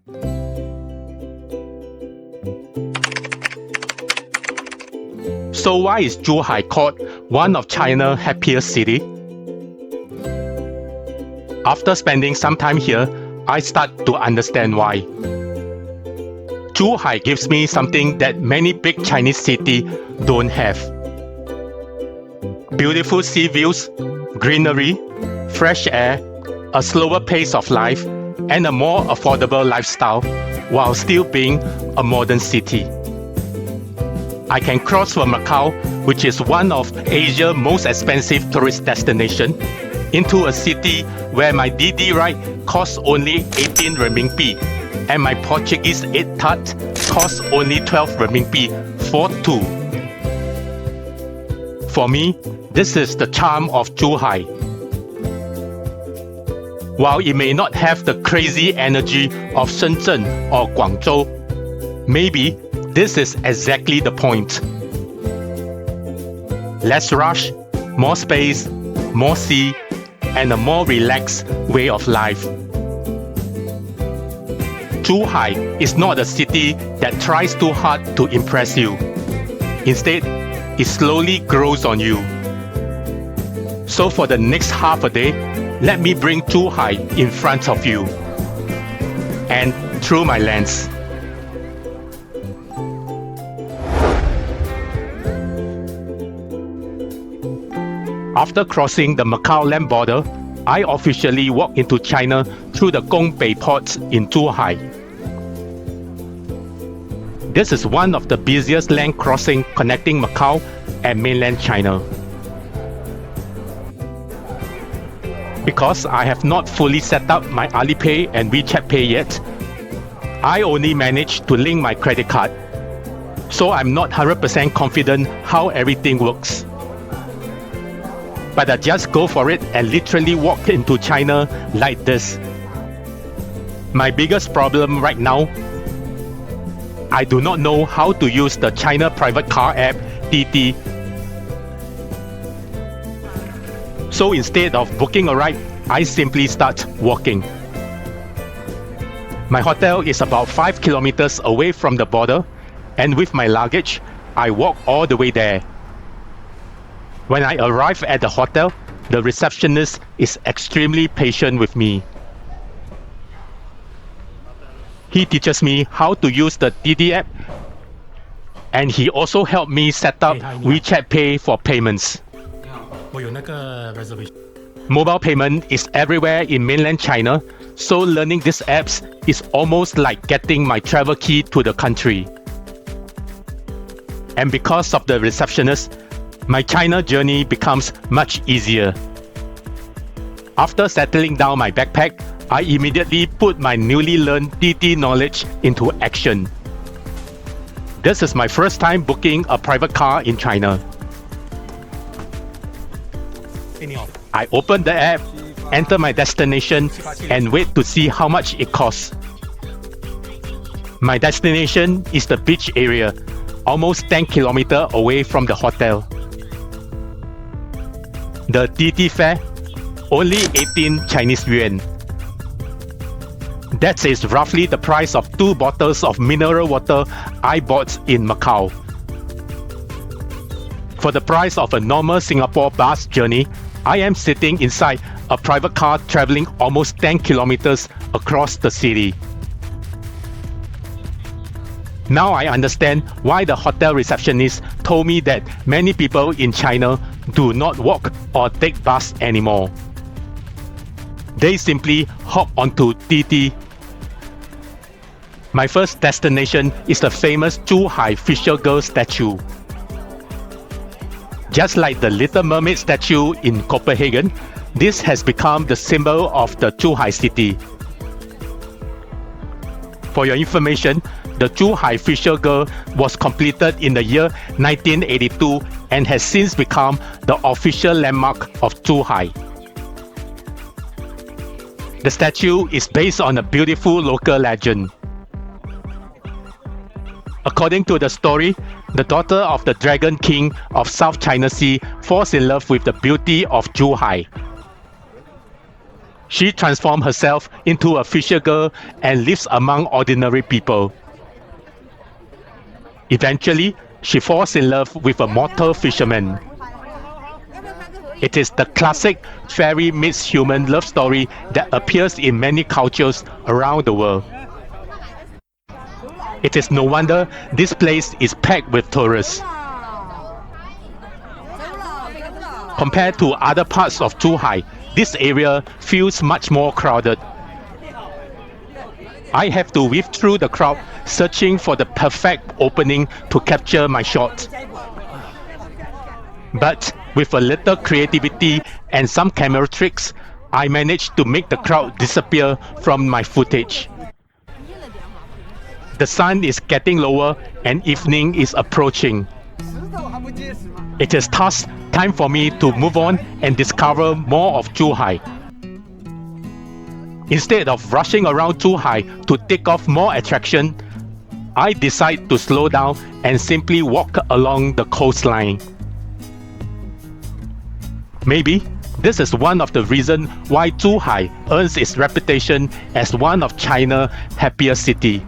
So why is Zhuhai called one of China's happiest cities? After spending some time here, I start to understand why. Zhuhai gives me something that many big Chinese cities don't have. Beautiful sea views, greenery, fresh air, a slower pace of life, and a more affordable lifestyle while still being a modern city. I can cross from Macau, which is one of Asia's most expensive tourist destinations, into a city where my Didi ride costs only 18 renminbi and my Portuguese 8 tarts costs only 12 renminbi for two. For me, this is the charm of Zhuhai. While it may not have the crazy energy of Shenzhen or Guangzhou, maybe this is exactly the point. Less rush, more space, more sea, and a more relaxed way of life. Zhuhai is not a city that tries too hard to impress you. Instead, it slowly grows on you. So for the next half a day, let me bring Zhuhai in front of you and through my lens. After crossing the Macau land border, I officially walk into China through the Gongbei port in Zhuhai. This is one of the busiest land crossings connecting Macau and mainland China. Because I have not fully set up my Alipay and WeChat Pay yet, I only managed to link my credit card. So I'm not 100% confident how everything works. But I just go for it and literally walk into China like this. My biggest problem right now, I do not know how to use the China private car app Didi. So instead of booking a ride, I simply start walking. My hotel is about 5 kilometers away from the border, and with my luggage, I walk all the way there. When I arrive at the hotel, the receptionist is extremely patient with me. He teaches me how to use the Didi app, and he also helped me set up WeChat Pay for payments. Mobile payment is everywhere in mainland China, so learning these apps is almost like getting my travel key to the country. And because of the receptionist, my China journey becomes much easier. After settling down my backpack, I immediately put my newly learned Didi knowledge into action. This is my first time booking a private car in China. I open the app, enter my destination, and wait to see how much it costs. My destination is the beach area, almost 10 kilometers away from the hotel. The Didi fare, only 18 Chinese yuan. That is roughly the price of 2 bottles of mineral water I bought in Macau. For the price of a normal Singapore bus journey, I am sitting inside a private car traveling almost 10 kilometers across the city. Now I understand why the hotel receptionist told me that many people in China do not walk or take bus anymore. They simply hop onto Didi. My first destination is the famous Zhuhai Fisher Girl statue. Just like the Little Mermaid statue in Copenhagen, this has become the symbol of the Zhuhai city. For your information, the Zhuhai Fisher Girl was completed in the year 1982 and has since become the official landmark of Zhuhai. The statue is based on a beautiful local legend. According to the story, the daughter of the Dragon King of South China Sea falls in love with the beauty of Zhuhai. She transformed herself into a fisher girl and lives among ordinary people. Eventually, she falls in love with a mortal fisherman. It is the classic fairy meets human love story that appears in many cultures around the world. It is no wonder this place is packed with tourists. Compared to other parts of Zhuhai, this area feels much more crowded. I have to weave through the crowd searching for the perfect opening to capture my shot. But with a little creativity and some camera tricks, I managed to make the crowd disappear from my footage. The sun is getting lower and evening is approaching. It is thus time for me to move on and discover more of Zhuhai. Instead of rushing around Zhuhai to tick off more attraction, I decide to slow down and simply walk along the coastline. Maybe this is one of the reasons why Zhuhai earns its reputation as one of China's happiest cities.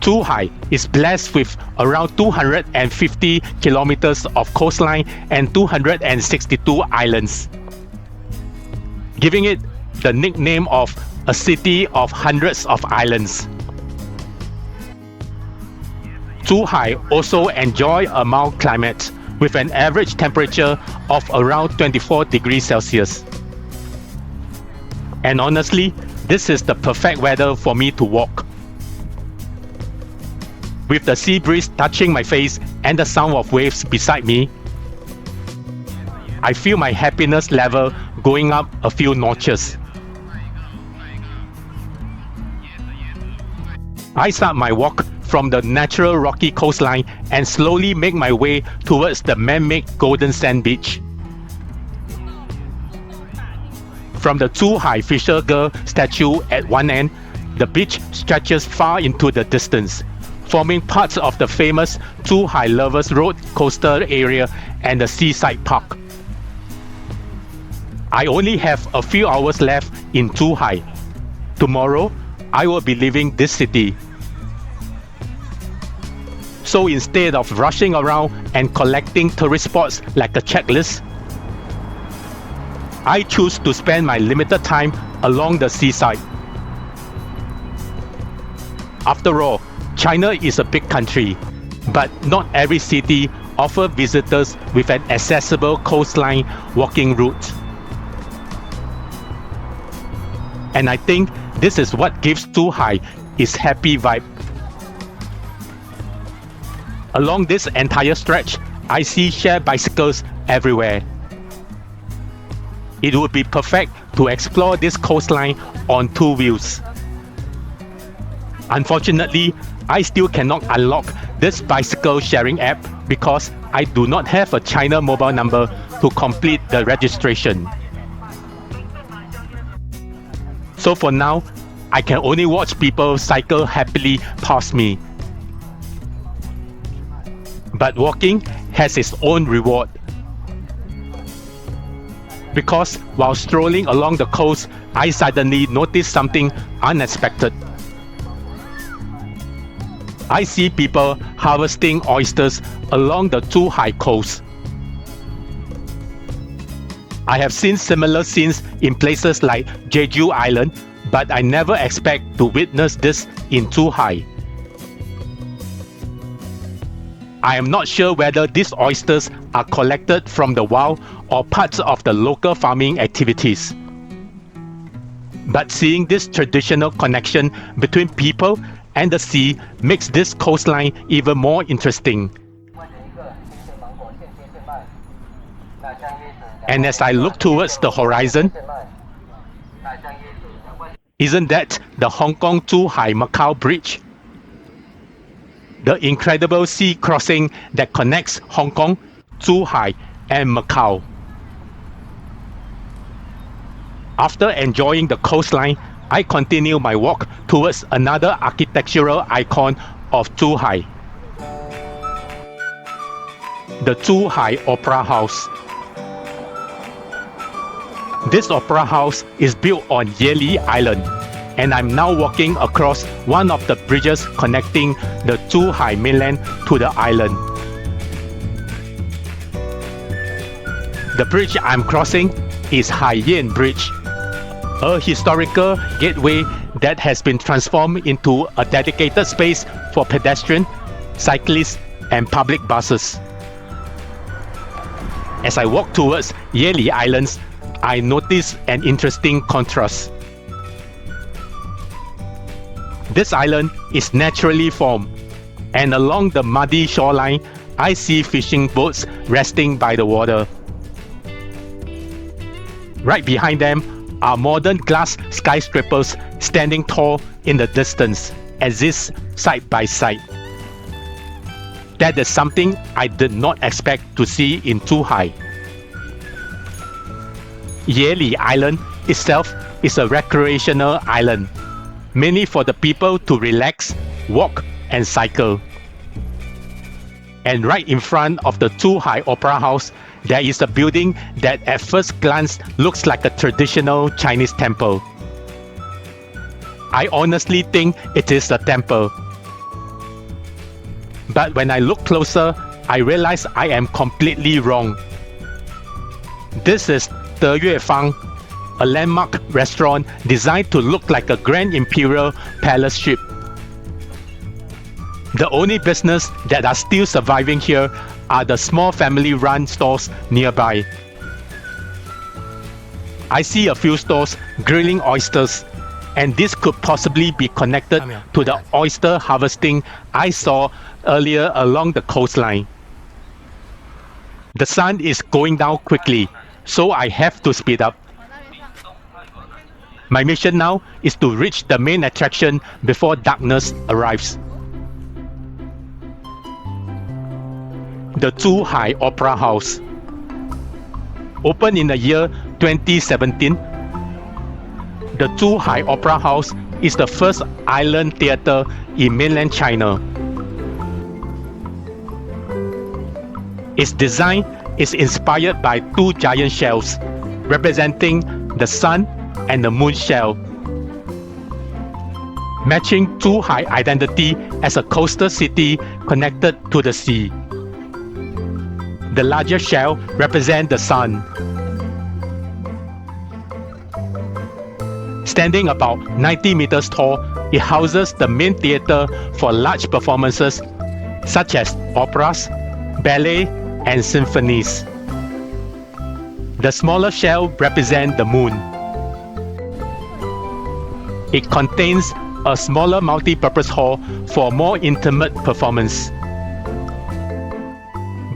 Zhuhai is blessed with around 250 kilometers of coastline and 262 islands, giving it the nickname of a city of hundreds of islands. Zhuhai also enjoys a mild climate with an average temperature of around 24 degrees Celsius. And honestly, this is the perfect weather for me to walk. With the sea breeze touching my face and the sound of waves beside me, I feel my happiness level going up a few notches. I start my walk from the natural rocky coastline and slowly make my way towards the man-made golden sand beach. From the Zhuhai Fisher Girl statue at one end, the beach stretches far into the distance, forming parts of the famous Zhuhai Lovers Road coastal area and the Seaside Park. I only have a few hours left in Zhuhai. Tomorrow, I will be leaving this city. So instead of rushing around and collecting tourist spots like a checklist, I choose to spend my limited time along the seaside. After all, China is a big country, but not every city offers visitors with an accessible coastline walking route. And I think this is what gives Zhuhai its happy vibe. Along this entire stretch, I see shared bicycles everywhere. It would be perfect to explore this coastline on two wheels. Unfortunately, I still cannot unlock this bicycle sharing app because I do not have a China mobile number to complete the registration. So for now, I can only watch people cycle happily past me. But walking has its own reward. Because while strolling along the coast, I suddenly noticed something unexpected. I see people harvesting oysters along the Zhuhai coast. I have seen similar scenes in places like Jeju Island, but I never expect to witness this in Zhuhai. I am not sure whether these oysters are collected from the wild or parts of the local farming activities. But seeing this traditional connection between people and the sea makes this coastline even more interesting. And as I look towards the horizon, isn't that the Hong Kong-Zhuhai-Macao Bridge? The incredible sea crossing that connects Hong Kong, Zhuhai, and Macau. After enjoying the coastline, I continue my walk towards another architectural icon of Zhuhai, the Zhuhai Opera House. This opera house is built on Yeli Island, and I'm now walking across one of the bridges connecting the Zhuhai mainland to the island. The bridge I'm crossing is Haiyan Bridge, a historical gateway that has been transformed into a dedicated space for pedestrians, cyclists, and public buses. As I walk towards Yeli Islands, I notice an interesting contrast. This island is naturally formed, and along the muddy shoreline, I see fishing boats resting by the water. Right behind them are modern glass skyscrapers standing tall in the distance, exist side by side. That is something I did not expect to see in Zhuhai. Yeli Island itself is a recreational island, mainly for the people to relax, walk, and cycle. And right in front of the Zhuhai Opera House, there is a building that at first glance looks like a traditional Chinese temple. I honestly think it is a temple. But when I look closer, I realize I am completely wrong. This is Deyuefang, a landmark restaurant designed to look like a grand imperial palace ship. The only business that are still surviving here are the small family-run stores nearby. I see a few stores grilling oysters, and this could possibly be connected to the oyster harvesting I saw earlier along the coastline. The sun is going down quickly, so I have to speed up. My mission now is to reach the main attraction before darkness arrives. The Zhuhai Opera House. Opened in the year 2017, the Zhuhai Opera House is the first island theatre in mainland China. Its design is inspired by two giant shells, representing the sun and the moon shell, matching Zhuhai identity as a coastal city connected to the sea. The larger shell represents the sun. Standing about 90 meters tall, it houses the main theatre for large performances such as operas, ballet, and symphonies. The smaller shell represents the moon. It contains a smaller multi-purpose hall for more intimate performance.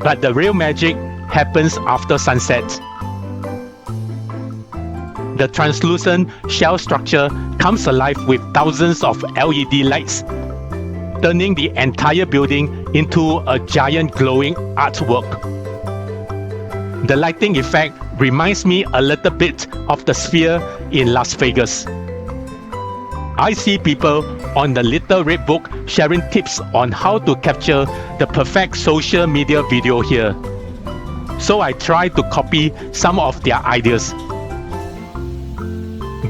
But the real magic happens after sunset. The translucent shell structure comes alive with thousands of LED lights, turning the entire building into a giant glowing artwork. The lighting effect reminds me a little bit of the Sphere in Las Vegas. I see people on the Little Red Book sharing tips on how to capture the perfect social media video here. So I try to copy some of their ideas.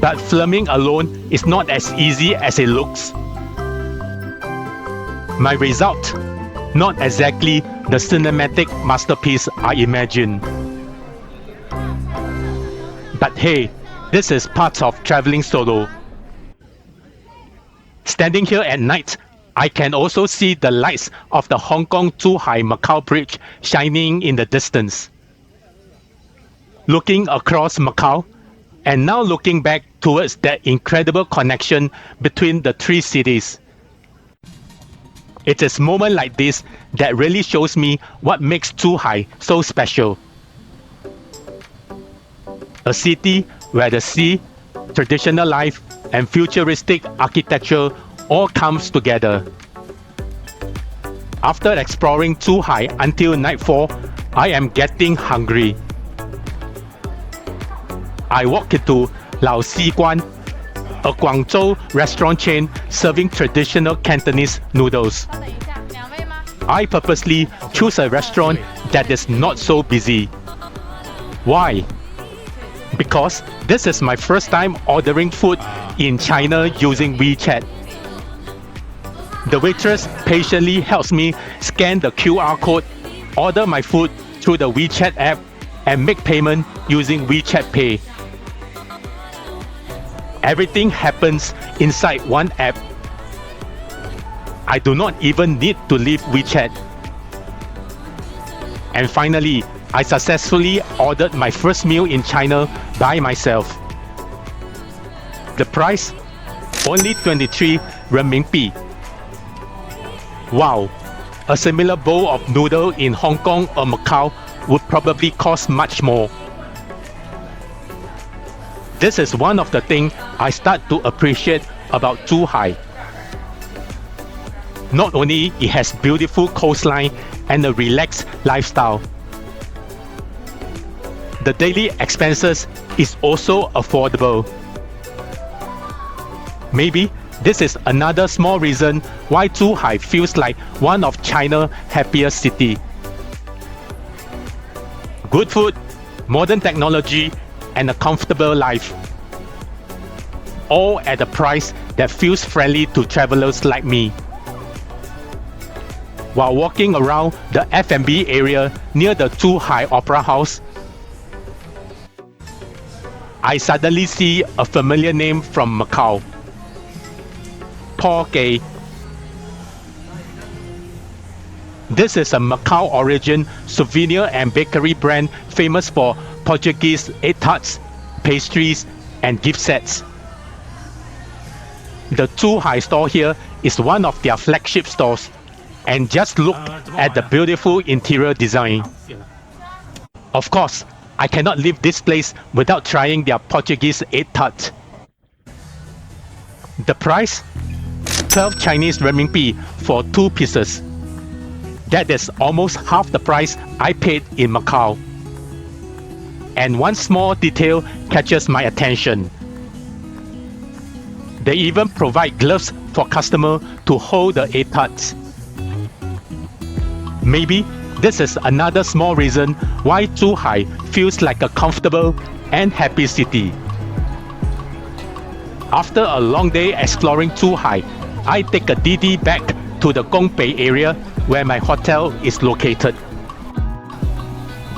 But filming alone is not as easy as it looks. My result, not exactly the cinematic masterpiece I imagined. But hey, this is part of traveling solo. Standing here at night, I can also see the lights of the Hong Kong-Zhuhai-Macao Bridge shining in the distance. Looking across Macau, and now looking back towards that incredible connection between the three cities. It is moments like this that really shows me what makes Zhuhai so special. A city where the sea, traditional life, and futuristic architecture all comes together. After exploring Zhuhai until nightfall, I am getting hungry. I walk into Lao Xi Guan, a Guangzhou restaurant chain serving traditional Cantonese noodles. I purposely choose a restaurant that is not so busy. Why? because this is my first time ordering food in China using WeChat. The waitress patiently helps me scan the QR code, order my food through the WeChat app, and make payment using WeChat Pay. Everything happens inside one app. I do not even need to leave WeChat. And finally, I successfully ordered my first meal in China by myself. The price? Only 23 renminbi. Wow, a similar bowl of noodle in Hong Kong or Macau would probably cost much more. This is one of the things I start to appreciate about Zhuhai. Not only it has beautiful coastline and a relaxed lifestyle, the daily expenses is also affordable. Maybe this is another small reason why Zhuhai feels like one of China's happiest cities. Good food, modern technology, and a comfortable life. All at a price that feels friendly to travelers like me. While walking around the F&B area near the Zhuhai Opera House, I suddenly see a familiar name from Macau. Paul Kei. This is a Macau origin souvenir and bakery brand famous for Portuguese tarts, pastries, and gift sets. The Zhuhai store here is one of their flagship stores, and just look at the beautiful interior design. Of course, I cannot leave this place without trying their Portuguese tart. The price? 12 Chinese renminbi for 2 pieces. That is almost half the price I paid in Macau. And one small detail catches my attention. They even provide gloves for customers to hold the tarts. Maybe this is another small reason why Zhuhai feels like a comfortable and happy city. After a long day exploring Zhuhai, I take a Didi back to the Gongbei area where my hotel is located.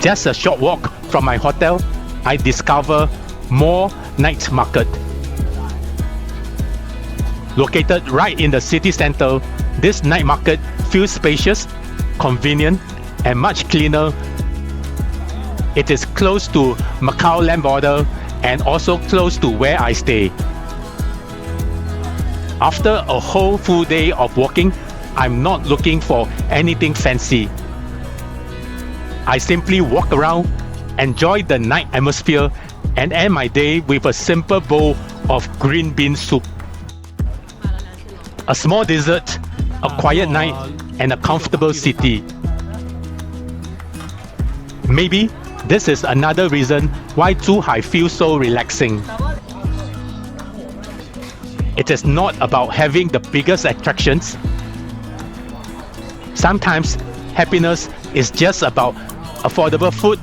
Just a short walk from my hotel, I discover more night market. Located right in the city center, this night market feels spacious, convenient, and much cleaner. It is close to Macau land border and also close to where I stay. After a whole full day of walking, I'm not looking for anything fancy. I simply walk around, enjoy the night atmosphere, and end my day with a simple bowl of green bean soup. A small dessert, a quiet night, and a comfortable city. Maybe this is another reason why Zhuhai feels so relaxing. It is not about having the biggest attractions. Sometimes happiness is just about affordable food,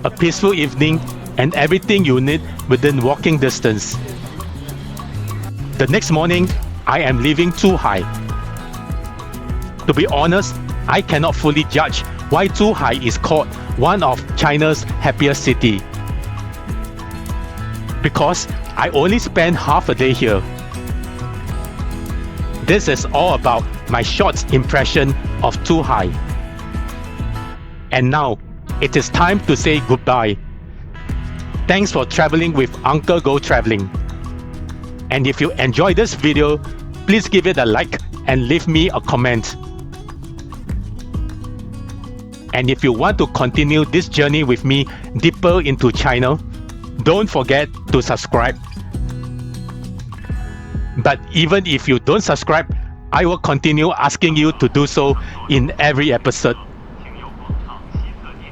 a peaceful evening, and everything you need within walking distance. The next morning, I am leaving Zhuhai. To be honest, I cannot fully judge why Zhuhai is called one of China's happiest cities. Because I only spent half a day here. This is all about my short impression of Zhuhai. And now, it is time to say goodbye. Thanks for traveling with Uncle Go Traveling. And if you enjoyed this video, please give it a like and leave me a comment. And if you want to continue this journey with me deeper into China, don't forget to subscribe. But even if you don't subscribe, I will continue asking you to do so in every episode.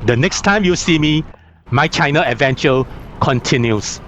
The next time you see me, my China adventure continues.